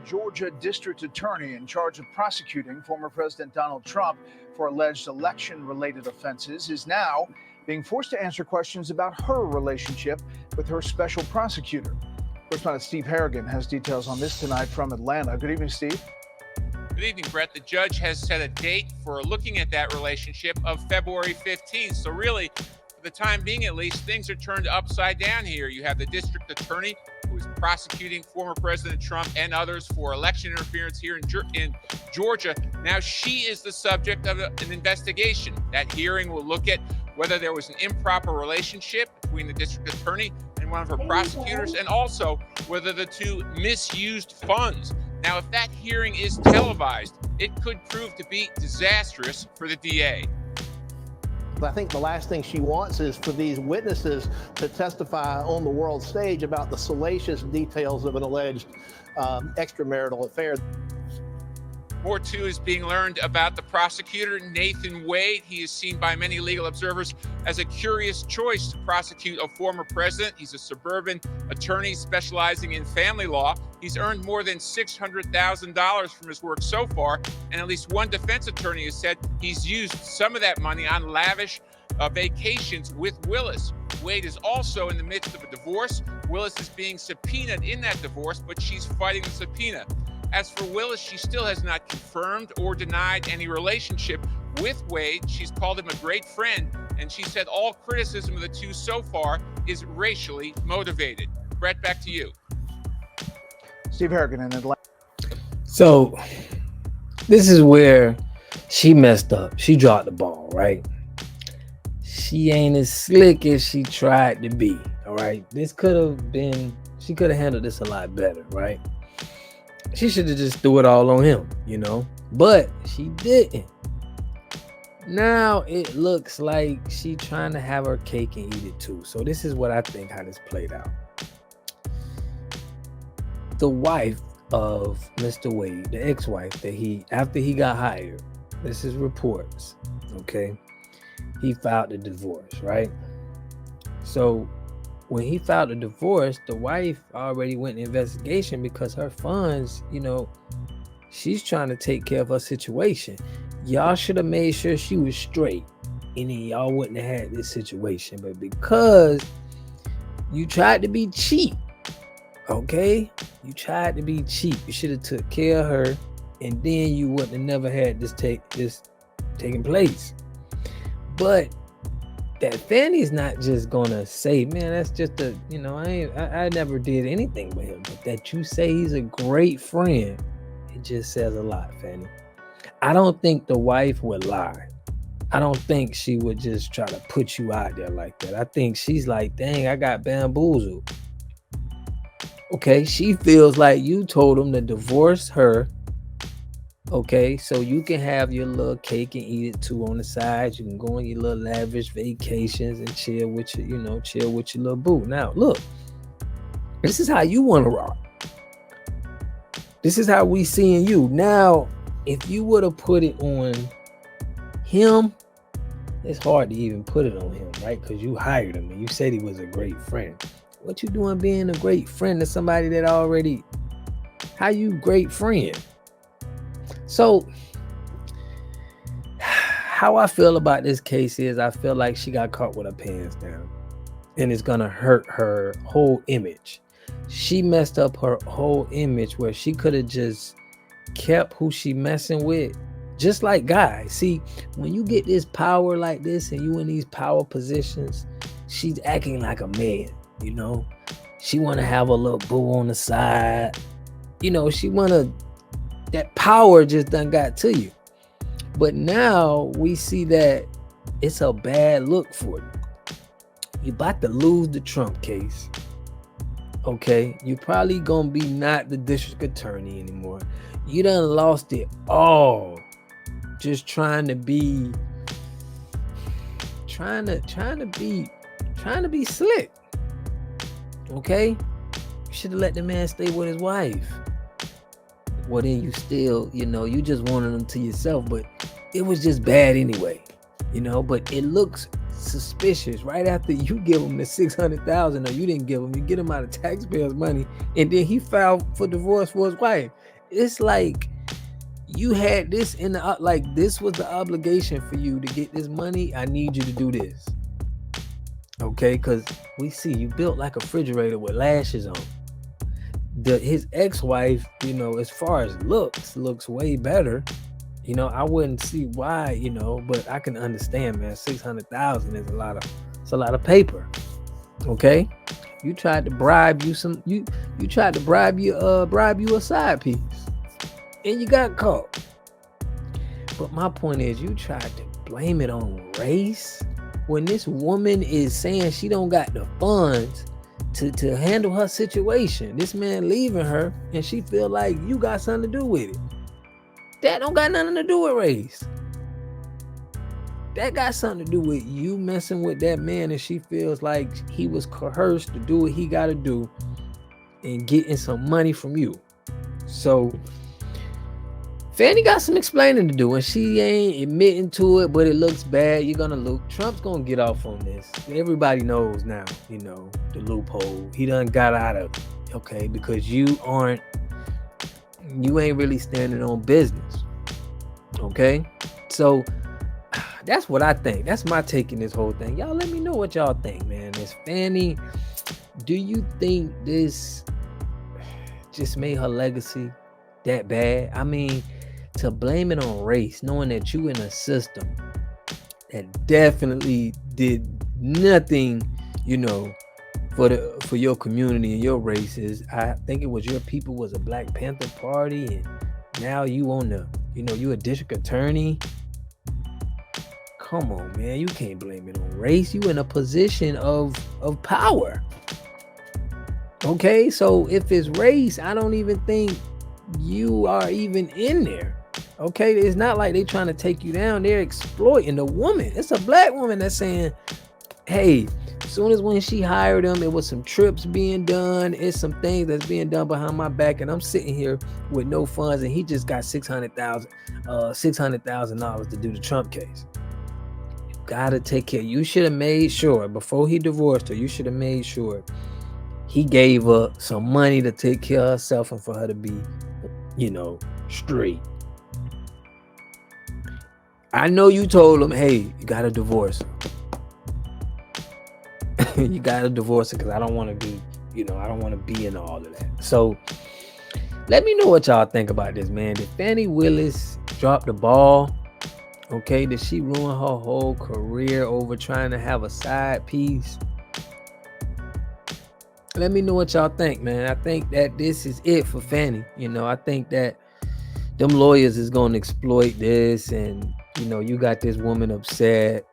Georgia district attorney in charge of prosecuting former President Donald Trump for alleged election-related offenses is now being forced to answer questions about her relationship with her special prosecutor. Correspondent Steve Harrigan has details on this tonight from Atlanta. Good evening, Steve. Good evening, Brett. The judge has set a date for looking at that relationship of February 15th. So really, for the time being at least, things are turned upside down here. You have the district attorney who is prosecuting former President Trump and others for election interference here in Georgia. Now she is the subject of an investigation. That hearing will look at whether there was an improper relationship between the district attorney and one of her prosecutors, and also whether the two misused funds. Now, if that hearing is televised, it could prove to be disastrous for the DA. I think the last thing she wants is for these witnesses to testify on the world stage about the salacious details of an alleged extramarital affair. More, too, is being learned about the prosecutor, Nathan Wade. He is seen by many legal observers as a curious choice to prosecute a former president. He's a suburban attorney specializing in family law. He's earned more than $600,000 from his work so far, and at least one defense attorney has said he's used some of that money on lavish vacations with Willis. Wade is also in the midst of a divorce. Willis is being subpoenaed in that divorce, but she's fighting the subpoena. As for Willis, she still has not confirmed or denied any relationship with Wade. She's called him a great friend, and she said all criticism of the two so far is racially motivated. Brett, back to you. Steve Harrigan in Atlanta. So this is where she messed up. She dropped the ball, right? She ain't as slick as she tried to be, all right? She could have handled this a lot better, right? She should have just threw it all on him, but she didn't. Now it looks like she trying to have her cake and eat it too. So this is what I think how this played out. The wife of Mr. Wade, the ex-wife that after he got hired, this is reports, okay? He filed the divorce, right? So when he filed the divorce, the wife already went in investigation because her funds, she's trying to take care of her situation. Y'all should have made sure she was straight, and then y'all wouldn't have had this situation. But because you tried to be cheap, okay? You tried to be cheap. You should have took care of her, and then you wouldn't have never had this taking place. But that Fani's not just gonna say, man, that's just I never did anything with him. But that you say he's a great friend, it just says a lot, Fani. I don't think the wife would lie. I don't think she would just try to put you out there like that. I think she's like, dang, I got bamboozled. Okay, she feels like you told him to divorce her. Okay, so you can have your little cake and eat it too on the side. You can go on your little lavish vacations and chill with your little boo. Now, look, this is how you want to rock. This is how we seeing you. Now, if you would have put it on him, it's hard to even put it on him, right? Because you hired him and you said he was a great friend. What you doing being a great friend to somebody that already, how you great friend? So, how I feel about this case is I feel like she got caught with her pants down, and it's gonna hurt her whole image. She messed up her whole image where she could have just kept who she messing with, just like guys. See, when you get this power like this and you in these power positions, she's acting like a man, She want to have a little boo on the side. She want to, that power just done got to you. But now we see that it's a bad look for you. You're about to lose the Trump case. Okay, you probably gonna be not the district attorney anymore. You done lost it all. Just trying to be slick. Okay? You should have let the man stay with his wife. Well, then you still, you just wanted them to yourself, but it was just bad anyway, but it looks suspicious right after you give him the 600,000, or you didn't give him, you get him out of taxpayers' money, and then he filed for divorce for his wife. It's like you had this in the like this was the obligation for you to get this money. I need you to do this, okay? Because we see you built like a refrigerator with lashes on. His ex-wife, you know, as far as looks way better. You know, I wouldn't see why, you know, but I can understand, man. 600,000 is a lot of paper. Okay, you tried to bribe you tried to bribe you a side piece, and you got caught. But my point is, you tried to blame it on race when this woman is saying she don't got the funds to handle her situation. This man leaving her, and she feel like you got something to do with it. That don't got nothing to do with race. That got something to do with you messing with that man, and she feels like he was coerced to do what he got to do and getting some money from you. So Fani got some explaining to do, and she ain't admitting to it, but it looks bad. You're gonna look. Trump's gonna get off on this. Everybody knows now, you know, the loophole. He done got out of it, okay? Because you ain't really standing on business, okay? So that's what I think. That's my take in this whole thing. Y'all let me know what y'all think, man. Is Fani, do you think this just made her legacy that bad? I mean, to blame it on race, knowing that you in a system that definitely did nothing, you know, for your community and your races. I think it was your people was a Black Panther Party, and now you on the, you know, you a district attorney. Come on, man, you can't blame it on race. You in a position of power. Okay, so if it's race, I don't even think you are even in there. Okay, it's not like they trying to take you down. They're exploiting the woman. It's a Black woman that's saying, hey, as soon as when she hired him, it was some trips being done. It's some things that's being done behind my back, and I'm sitting here with no funds, and he just got $600,000 to do the Trump case. You gotta take care. You should have made sure before he divorced her. You should have made sure he gave her some money to take care of herself and for her to be, you know, straight. I know you told him, hey, you gotta divorce her. You gotta divorce her because I don't want to be, you know, I don't want to be in all of that. So let me know what y'all think about this, man. Did Fani Willis drop the ball? Okay, did she ruin her whole career over trying to have a side piece? Let me know what y'all think, man. I think that this is it for Fani. You know, I think that them lawyers is going to exploit this, and, you know, you got this woman upset.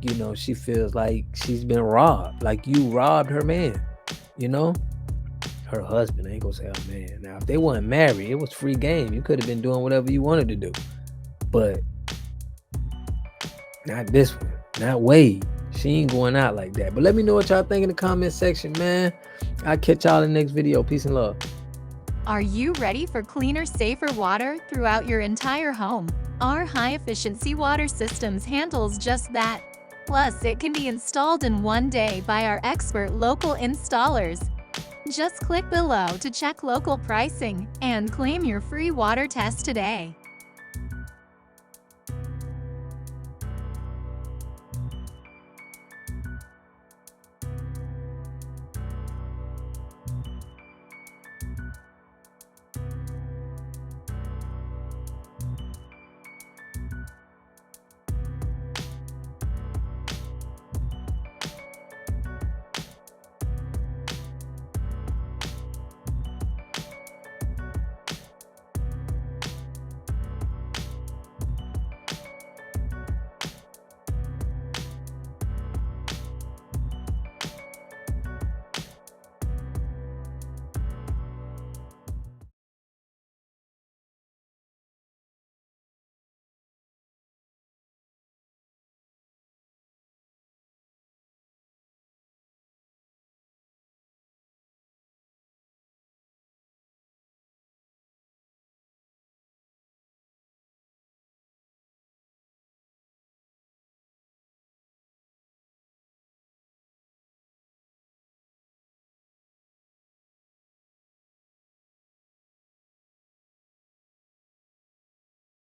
You know, she feels like she's been robbed. Like you robbed her man, you know? Her husband. I ain't gonna say her man. Now, if they weren't married, it was free game. You could have been doing whatever you wanted to do. But not this one. Not Wade. She ain't going out like that. But let me know what y'all think in the comment section, man. I'll catch y'all in the next video. Peace and love. Are you ready for cleaner, safer water throughout your entire home? Our high-efficiency water systems handles just that. Plus, it can be installed in one day by our expert local installers. Just click below to check local pricing and claim your free water test today.